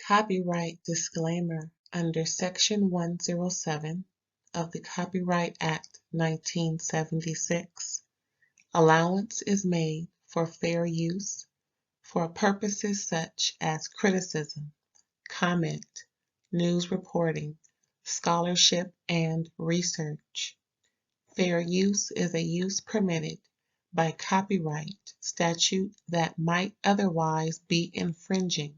Copyright disclaimer under Section 107 of the Copyright Act 1976. Allowance is made for fair use for purposes such as criticism, comment, news reporting, scholarship, and research. Fair use is a use permitted by copyright statute that might otherwise be infringing.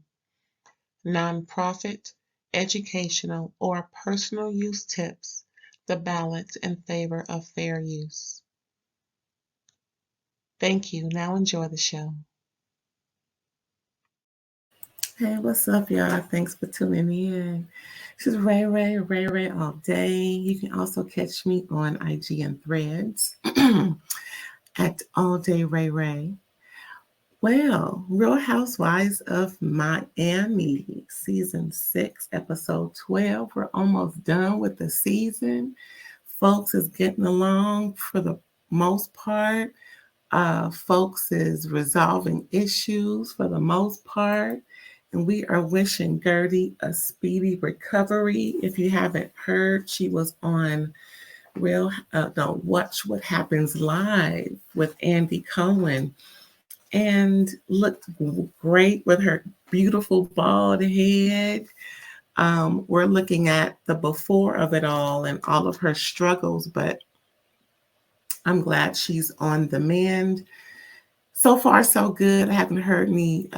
Nonprofit, educational, or personal use tips the balance in favor of fair use. Thank you. Now enjoy the show. Hey, what's up, y'all? Thanks for tuning in. This is Ray all day. You can also catch me on IG and Threads at All Day Ray. Well, Real Housewives of Miami, Season 6, Episode 12. We're almost done with the season. Folks is getting along for the most part. Folks is resolving issues for the most part. And we are wishing Guerdy a speedy recovery. If you haven't heard, she was on Watch What Happens Live with Andy Cohen and looked great with her beautiful bald head. We're looking at the before of it all and all of her struggles, but I'm glad she's on the mend. So far, so good. I haven't heard any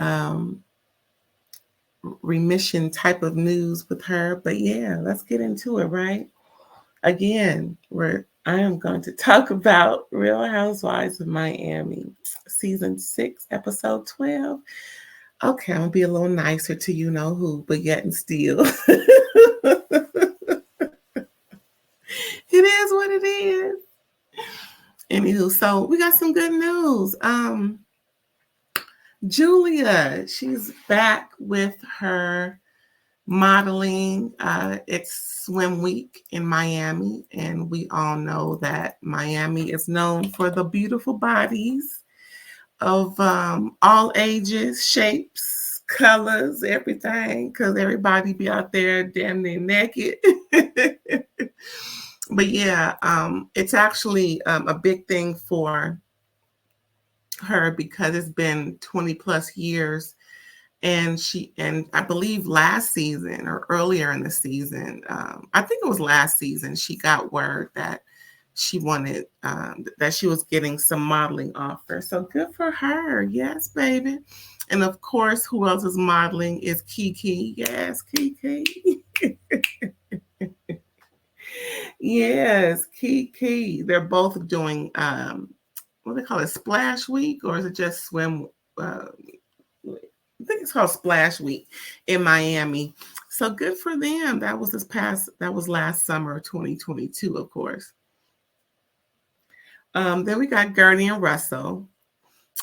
remission type of news with her, but yeah, let's get into it, right? Again, I am going to talk about Real Housewives of Miami, Season 6, Episode 12. Okay, I'm going to be a little nicer to you-know-who, but yet and still. It is what it is. Anywho, so we got some good news. Julia, she's back with her modeling. It's swim week in Miami, and we all know that Miami is known for the beautiful bodies of all ages, shapes, colors, everything, because everybody be out there damn near naked. But yeah, it's actually a big thing for her because it's been 20 plus years. And I believe last season or earlier in the season, I think it was last season, she got word that she wanted, that she was getting some modeling offers. So good for her. Yes, baby. And of course, who else is modeling is Kiki. Yes, Kiki. Yes, Kiki. They're both doing, what do they call it, Splash Week, or is it just swim? I think it's called Splash Week in Miami. So good for them. That was last summer, 2022, of course. Then we got Guerdy and Russell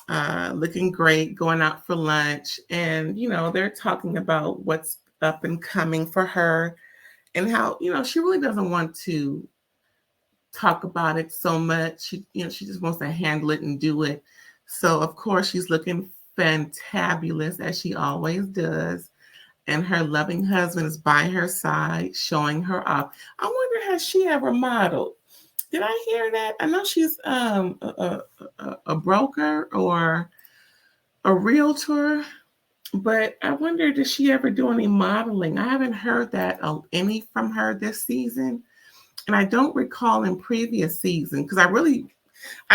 looking great, going out for lunch. And, they're talking about what's up and coming for her and how, she really doesn't want to talk about it so much. She just wants to handle it and do it. So, of course, she's looking fantabulous as she always does, and her loving husband is by her side showing her off. I wonder, has she ever modeled? Did I hear that? I know she's a broker or a realtor, but I wonder, did she ever do any modeling? I haven't heard that any from her this season, and I don't recall in previous season because I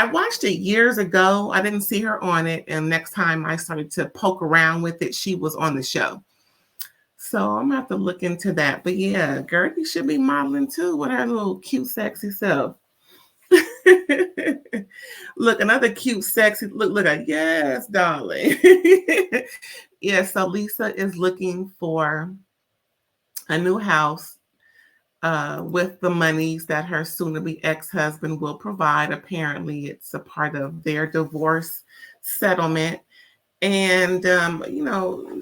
watched it years ago. I didn't see her on it. And next time I started to poke around with it, she was on the show. So I'm going to have to look into that. But yeah, Guerdy should be modeling too with her little cute, sexy self. Look, another cute, sexy, look at, yes, darling. Yeah, so Lisa is looking for a new house. With the monies that her soon-to-be ex-husband will provide. Apparently, it's a part of their divorce settlement. And,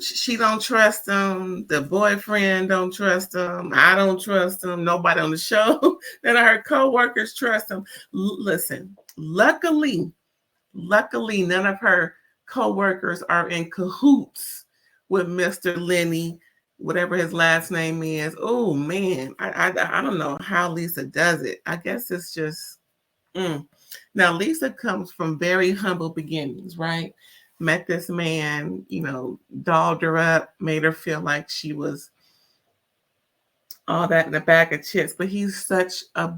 she don't trust him. The boyfriend don't trust him. I don't trust him. Nobody on the show. None of her co-workers trust him. Listen, luckily, none of her co-workers are in cahoots with Mr. Lenny whatever his last name is. Oh man, I don't know how Lisa does it. I guess it's just Now Lisa comes from very humble beginnings, right? Met this man, dolled her up, made her feel like she was all that in a bag of chips, but he's such a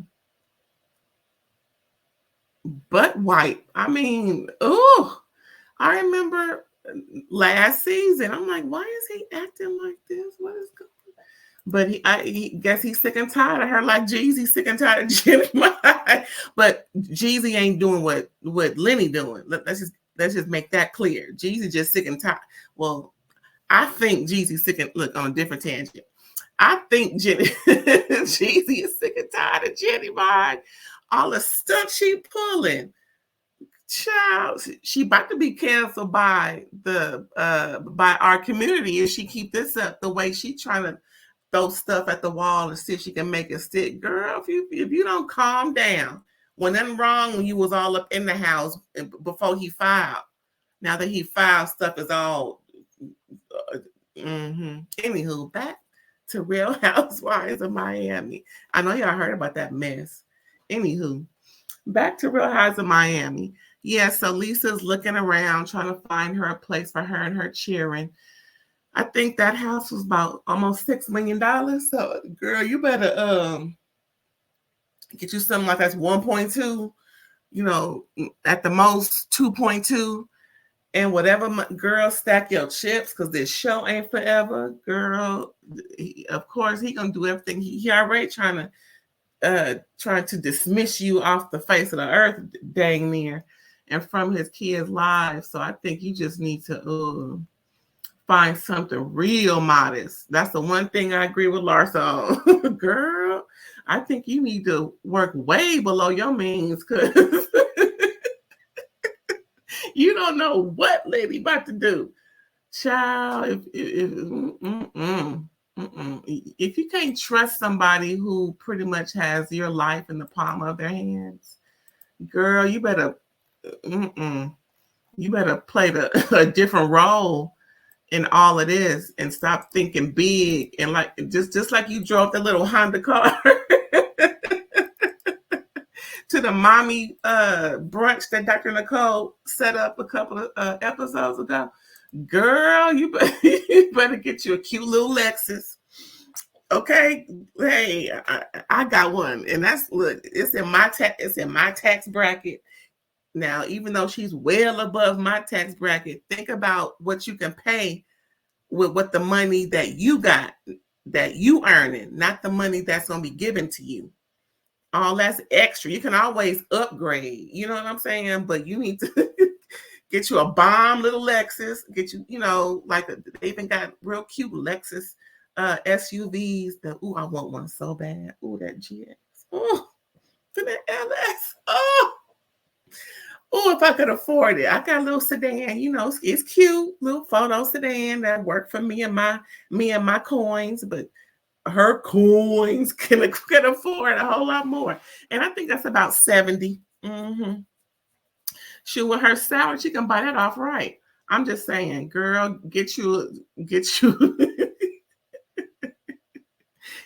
butt wipe. I mean, I remember last season. I'm like, why is he acting like this? What is going on? But he guess he's sick and tired of her, like Jeezy's sick and tired of Jenny. But Jeezy ain't doing what Lenny doing. Let's just make that clear. Jeezy just sick and tired. Well, I think Jeezy's sick and look on a different tangent. I think Jeezy is sick and tired of Jenny by all the stuff she pulling. Child, she about to be canceled by our community if she keep this up the way she trying to throw stuff at the wall and see if she can make it stick. Girl, if you don't calm down, when nothing wrong when you was all up in the house before he filed. Now that he filed, stuff is all Anywho, back to Real Housewives of Miami. I know y'all heard about that mess. Anywho, back to Real Housewives of Miami. Yeah, so Lisa's looking around trying to find her a place for her and her children. I think that house was about almost $6 million. So, girl, you better get you something like that's 1.2, at the most 2.2. And whatever, girl, stack your chips because this show ain't forever, girl. Of course, he gonna do everything. He already trying to dismiss you off the face of the earth, dang near, and from his kids' lives. So I think you just need to find something real modest. That's the one thing I agree with Larsa on. Girl, I think you need to work way below your means because you don't know what lady about to do. Child, if you can't trust somebody who pretty much has your life in the palm of their hands, girl, you better play a different role in all it is and stop thinking big and like just like you drove the little Honda car to the mommy brunch that Dr. Nicole set up a couple of episodes ago. Girl, you better get you a cute little Lexus. Okay, hey, I got one, and it's in my tax bracket. Now, even though she's well above my tax bracket, think about what you can pay with what the money that you got, that you earning, not the money that's gonna be given to you. All that's extra. You can always upgrade. You know what I'm saying? But you need to get you a bomb little Lexus. Get you, they even got real cute Lexus SUVs. I want one so bad. Ooh, that GX. Oh, to the LS. Oh, if I could afford it. I got a little sedan. It's cute, little photo sedan that worked for me and my coins, but her coins can afford a whole lot more. And I think that's about 70. Shoot, with her salary, she can buy that off right. I'm just saying, girl, get you.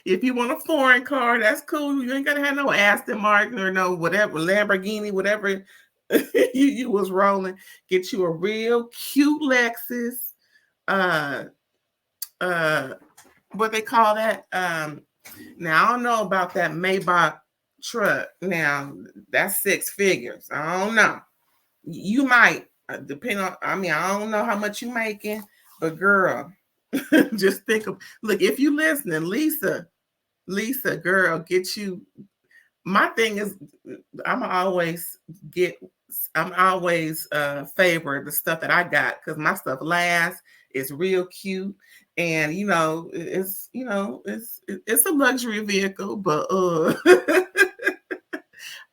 If you want a foreign car, that's cool. You ain't gotta have no Aston Martin or no whatever Lamborghini, whatever you was rolling. Get you a real cute Lexus. What they call that? Now I don't know about that Maybach truck. Now that's 6 figures. I don't know. You might depend on. I don't know how much you making, but girl, just think of. Look, if you listening, Lisa, girl, get you. My thing is, I'm always favor the stuff that I got because my stuff lasts. It's real cute. And it's a luxury vehicle, but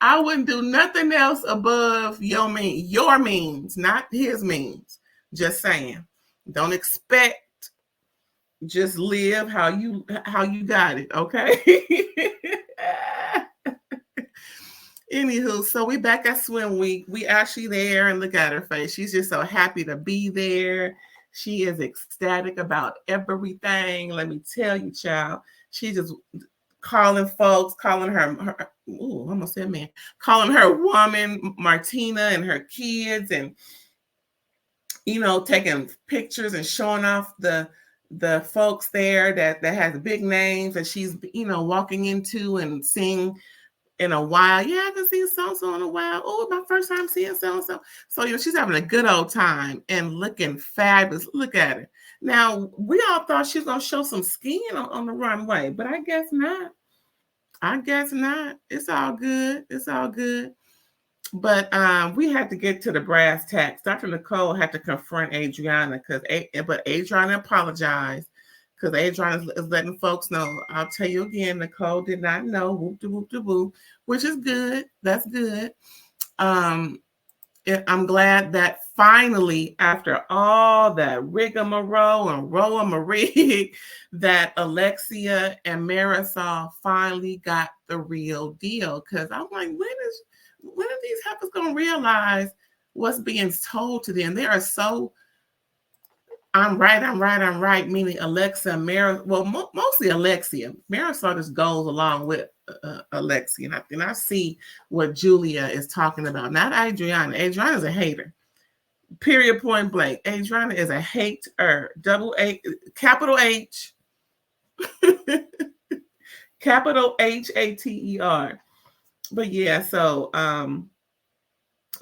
I wouldn't do nothing else above your means, not his means. Just saying. Don't expect. Just live how you got it, okay? Anywho, so we back at swim week. We actually there and look at her face. She's just so happy to be there. She is ecstatic about everything. Let me tell you, child. She just calling folks, calling her almost said man, calling her woman, Martina, and her kids, and taking pictures and showing off the folks there that has big names that she's walking into and seeing in a while. Yeah, I haven't seen so-and-so in a while. Oh, my first time seeing so-and-so. So, she's having a good old time and looking fabulous. Look at her. Now, we all thought she was going to show some skin on the runway, but I guess not. It's all good. It's all good. But we had to get to the brass tacks. Dr. Nicole had to confront Adrianna, but Adrianna apologized because Adrianna is letting folks know. I'll tell you again, Nicole did not know, whoop-de-whoop-de-whoop, which is good. That's good. I'm glad that finally, after all that rigmarole and roll-a-marig, that Alexia and Marysol finally got the real deal. Because I'm like, when are these heifers going to realize what's being told to them? They are so, I'm right, meaning Alexia and Marysol. Well, mostly Alexia. Marysol just goes along with Alexia. And I see what Julia is talking about. Not Adrianna. Adrianna is a hater. Period, point blank. Adrianna is a hater. Double A, capital H, capital HATER. But yeah, so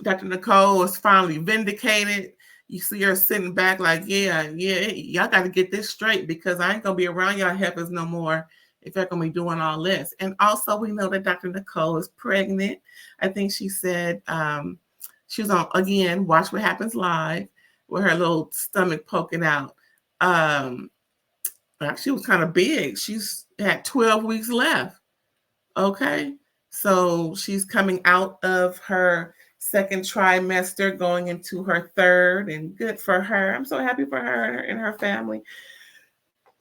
Dr. Nicole was finally vindicated. You see her sitting back like, yeah, y'all got to get this straight because I ain't going to be around y'all heifers no more if you're going to be doing all this. And also we know that Dr. Nicole is pregnant. I think she said she was on, again, Watch What Happens Live with her little stomach poking out. She was kind of big. She's had 12 weeks left. Okay. So she's coming out of her second trimester, going into her third, and good for her. I'm so happy for her and her family.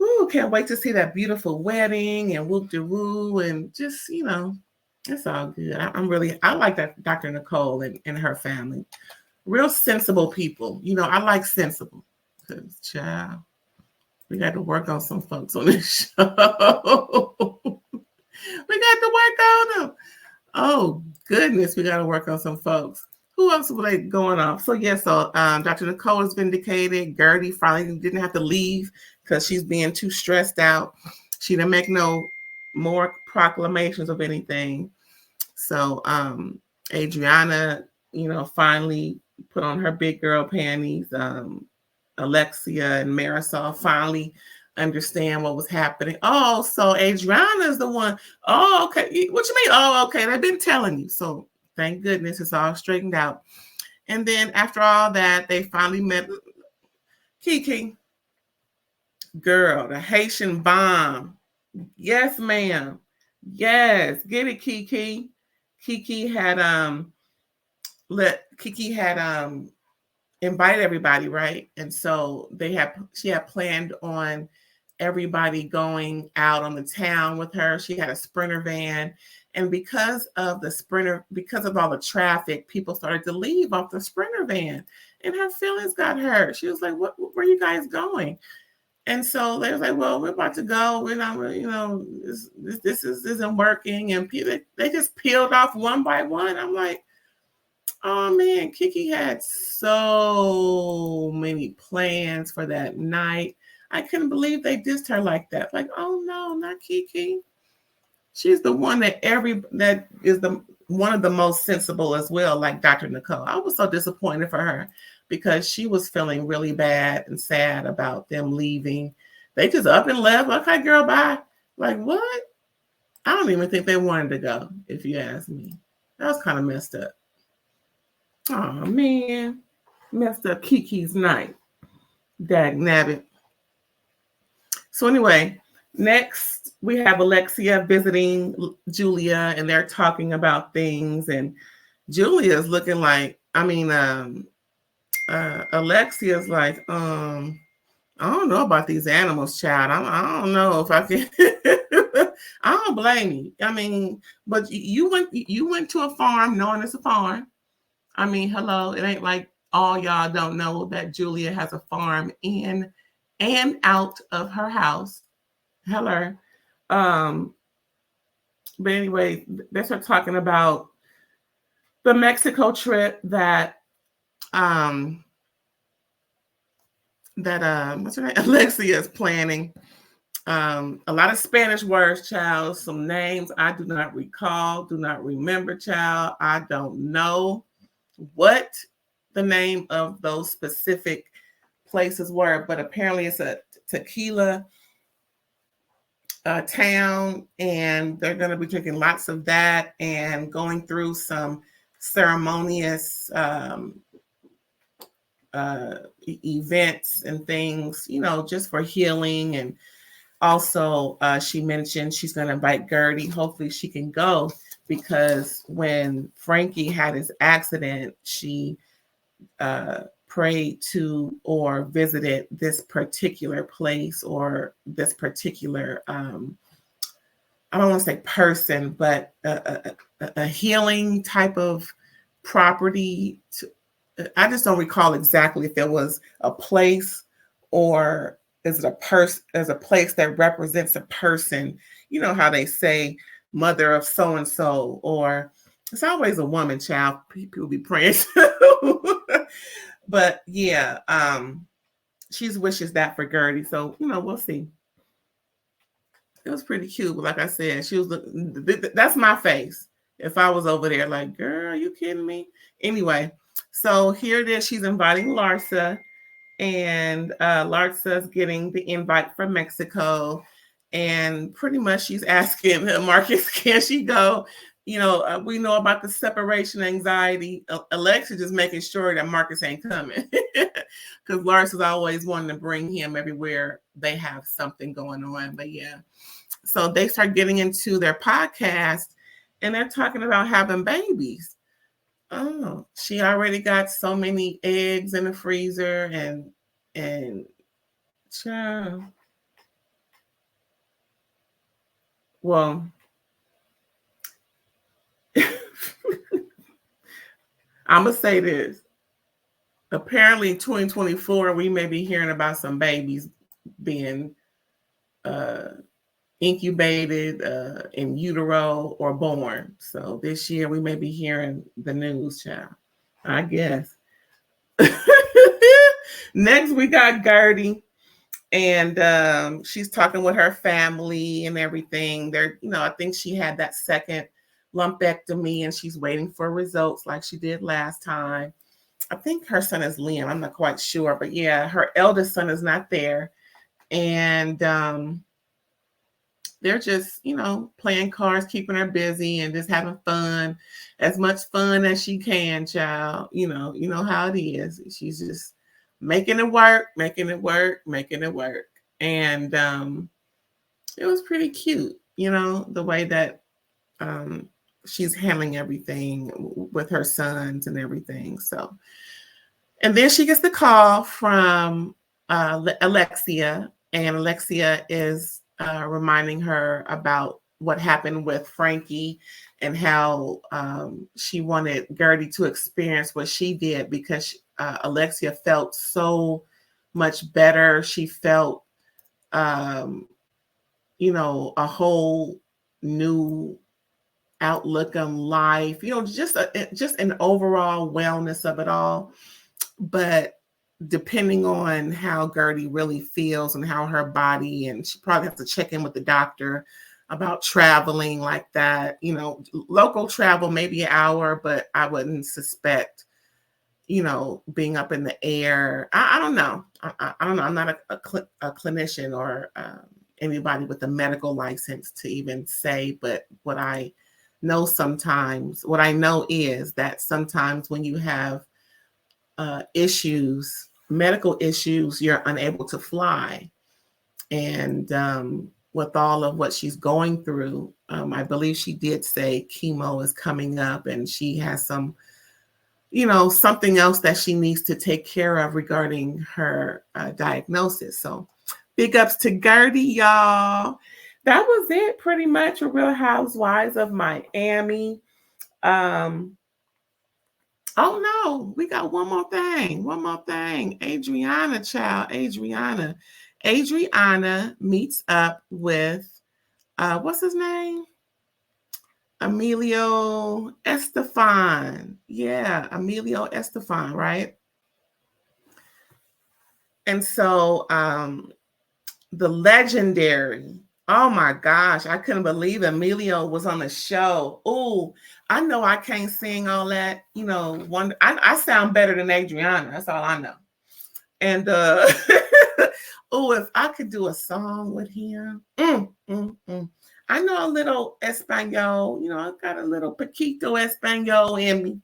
Ooh, can't wait to see that beautiful wedding and whoop-de-woo, and just, it's all good. I like that Dr. Nicole and her family. Real sensible people. I like sensible because, child, we got to work on some folks on this show. We got to work on them. Oh, goodness, we got to work on some folks. Who else were they going off? So, Dr. Nicole is vindicated. Guerdy finally didn't have to leave because she's being too stressed out. She didn't make no more proclamations of anything. So, Adrianna, finally put on her big girl panties. Alexia and Marysol finally understand what was happening. Oh, so Adrianna is the one. Oh, okay. What you mean? Oh, okay. They've been telling you. So thank goodness it's all straightened out. And then after all that, they finally met Kiki. Girl, the Haitian bomb. Yes, ma'am. Yes. Get it, Kiki. Kiki had invited everybody, right? And so she had planned on everybody going out on the town with her. She had a Sprinter van. And because of all the traffic, people started to leave off the Sprinter van. And her feelings got hurt. She was like, where are you guys going? And so they was like, well, we're about to go. We're not, this isn't working. And they just peeled off one by one. I'm like, oh man, Kiki had so many plans for that night. I couldn't believe they dissed her like that. Like, oh no, not Kiki. She's the one that is one of the most sensible as well, like Dr. Nicole. I was so disappointed for her because she was feeling really bad and sad about them leaving. They just up and left. Okay, girl, bye. Like, what? I don't even think they wanted to go, if you ask me. That was kind of messed up. Oh man, messed up Kiki's night. Dag nabbit. So anyway, next we have Alexia visiting Julia, and they're talking about things. And Julia is looking like, Alexia's like, I don't know about these animals, child. I don't know if I can. I don't blame you. But you went to a farm knowing it's a farm. Hello. It ain't like all y'all don't know that Julia has a farm in and out of her house. Hello. Um, but anyway, they start talking about the Mexico trip that um what's her name? Alexia is planning. A lot of Spanish words, child. Some names I do not recall, do not remember, child. I don't know what the name of those specific places were, but apparently it's a tequila town, and they're going to be drinking lots of that and going through some ceremonious events and things, just for healing. And also, she mentioned she's going to invite Guerdy. Hopefully she can go, because when Frankie had his accident, she prayed to or visited this particular place, or this particular, I don't want to say person, but a healing type of property. I just don't recall exactly if it was a place, or is it as a place that represents a person. You know how they say mother of so and so, or it's always a woman, child. People be praying to. But yeah, she's wishes that for Guerdy. So we'll see. It was pretty cute, but like I said, she was. That's my face if I was over there. Like, girl, are you kidding me? Anyway, so here it is. She's inviting Larsa, and Larsa's getting the invite from Mexico, and pretty much she's asking Marcus, can she go? We know about the separation anxiety. Alexia just making sure that Marcus ain't coming, because Larsa's always wanting to bring him everywhere they have something going on. But yeah, so they start getting into their podcast, and they're talking about having babies. Oh, she already got so many eggs in the freezer, and child. Well, I'm gonna say this. Apparently, 2024, we may be hearing about some babies being incubated in utero or born. So this year, we may be hearing the news, child. I guess. Next, we got Guerdy, and she's talking with her family and everything. I think she had that second lumpectomy, and she's waiting for results like she did last time. I think her son is Liam. I'm not quite sure, but yeah, her eldest son is not there, and they're just playing cards, keeping her busy, and just having fun, as much fun as she can, child. You know how it is. She's just making it work, making it work, making it work. And it was pretty cute, the way that she's handling everything with her sons and everything. So, and then she gets the call from Alexia, and Alexia is reminding her about what happened with Frankie, and how she wanted Guerdy to experience what she did, because Alexia felt so much better. She felt, a whole new outlook on life, just an overall wellness of it all. But depending on how Guerdy really feels and how her body, and she probably has to check in with the doctor about traveling like that. Local travel, maybe an hour, but I wouldn't suspect, being up in the air. I don't know. I don't know. I'm not a clinician or anybody with a medical license to even say, but what I know is that sometimes when you have medical issues, you're unable to fly. And with all of what she's going through, I believe she did say chemo is coming up, and she has some, something else that she needs to take care of regarding her diagnosis. So big ups to Guerdy, y'all. That was it pretty much, a Real Housewives of Miami. Oh no, we got one more thing. One more thing. Adrianna, child. Adrianna. Adrianna meets up with what's his name? Emilio Estefan. Yeah, Emilio Estefan, right? And so the legendary, oh my gosh, I couldn't believe Emilio was on the show. Oh, I know I can't sing all that, you know, I sound better than Adrianna. That's all I know. And oh, if I could do a song with him. I know a little Espanol, you know, I got a little Paquito Espanol in me.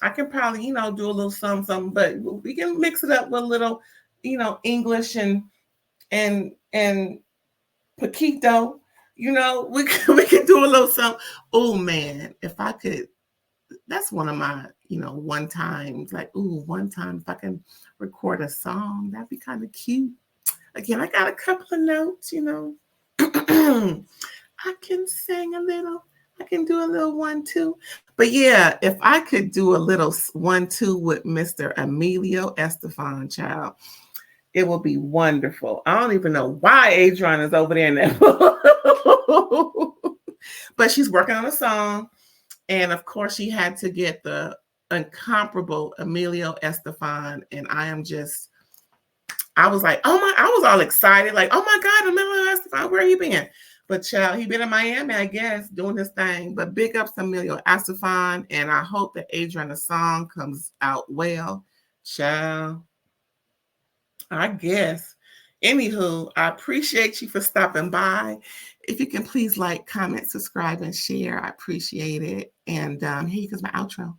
I can probably, you know, do a little something, but we can mix it up with a little, you know, English and Paquito. You know, we can do a little something. Oh man, if I could, that's one of my, you know, one time, like, ooh, one time if I can record a song, that'd be kind of cute. Again, I got a couple of notes, you know. I can sing a little. I can do a little 1-2. But yeah, if I could do a little 1-2 with Mr. Emilio Estefan, child, it will be wonderful. I don't even know why Adrianna is over there in that. But she's working on a song. And of course, she had to get the incomparable Emilio Estefan. And I was like, oh my, I was all excited. Like, oh my God, Emilio Estefan, where you been? But child, he been in Miami, I guess, doing his thing. But big ups to Emilio Estefan. And I hope that Adrianna's song comes out well. Child, I guess. Anywho, I appreciate you for stopping by. If you can please like, comment, subscribe, and share, I appreciate it. And here goes my outro.